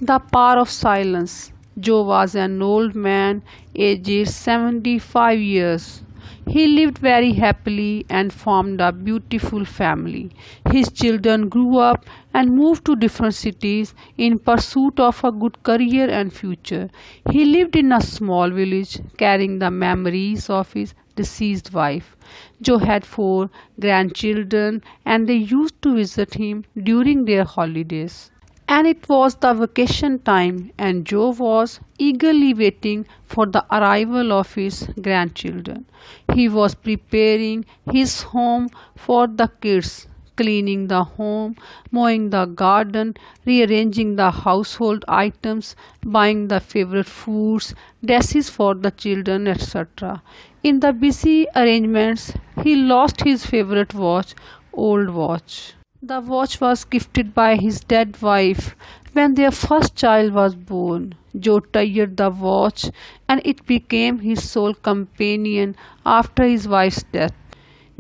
The power of silence. Joe was an old man, aged 75 years. He lived very happily and formed a beautiful family. His children grew up and moved to different cities in pursuit of a good career and future. He lived in a small village carrying the memories of his deceased wife. Joe had 4 grandchildren and they used to visit him during their holidays. And it was the vacation time, and Joe was eagerly waiting for the arrival of his grandchildren. He was preparing his home for the kids, cleaning the home, mowing the garden, rearranging the household items, buying the favorite foods, dresses for the children, etc. In the busy arrangements, he lost his favorite watch, old watch. The watch was gifted by his dead wife when their first child was born. Joe tired the watch and it became his sole companion after his wife's death.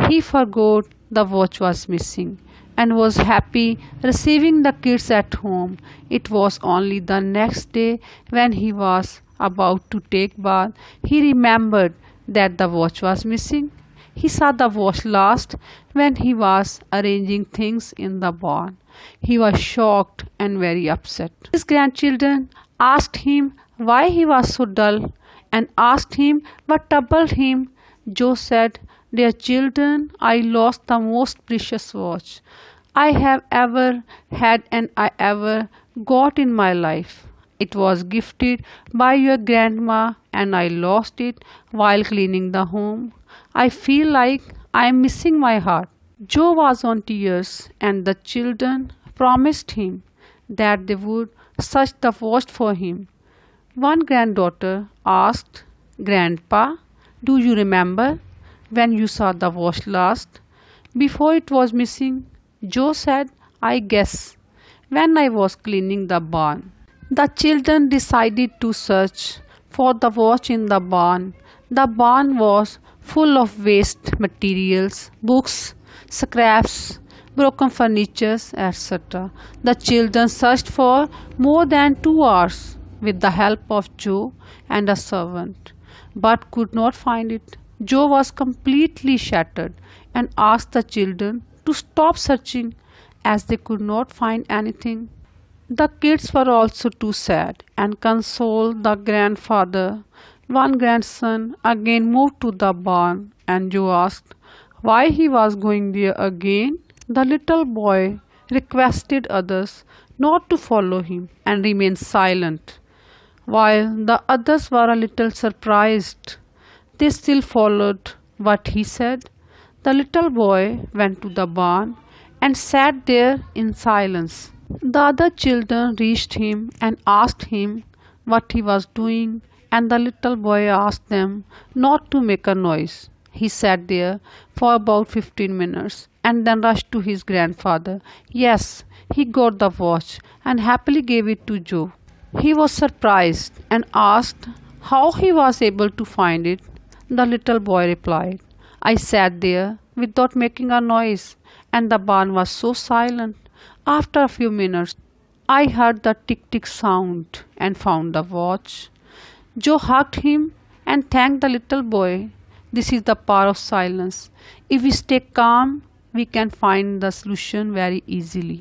He forgot the watch was missing and was happy receiving the kids at home. It was only the next day when he was about to take bath he remembered that the watch was missing. He saw the watch last when he was arranging things in the barn. He was shocked and very upset. His grandchildren asked him why he was so dull and asked him what troubled him. Joe said, "Dear children, I lost the most precious watch I have ever had and I ever got in my life. It was gifted by your grandma and I lost it while cleaning the home. I feel like I am missing my heart." Joe was on tears and the children promised him that they would search the watch for him. One granddaughter asked, "Grandpa, do you remember when you saw the watch last? Before it was missing?" Joe said, "I guess when I was cleaning the barn." The children decided to search for the watch in the barn. The barn was full of waste materials, books, scraps, broken furniture, etc. The children searched for more than 2 hours with the help of Joe and a servant, but could not find it. Joe was completely shattered and asked the children to stop searching as they could not find anything. The kids were also too sad and consoled the grandfather. One grandson again moved to the barn and Joe asked why he was going there again. The little boy requested others not to follow him and remain silent. While the others were a little surprised, they still followed what he said. The little boy went to the barn and sat there in silence. The other children reached him and asked him what he was doing, and the little boy asked them not to make a noise. He sat there for about 15 minutes and then rushed to his grandfather. Yes, he got the watch and happily gave it to Joe. He was surprised and asked how he was able to find it. The little boy replied, "I sat there without making a noise and the barn was so silent. After a few minutes, I heard the tick-tick sound and found the watch." Joe hugged him and thanked the little boy. This is the power of silence. If we stay calm, we can find the solution very easily.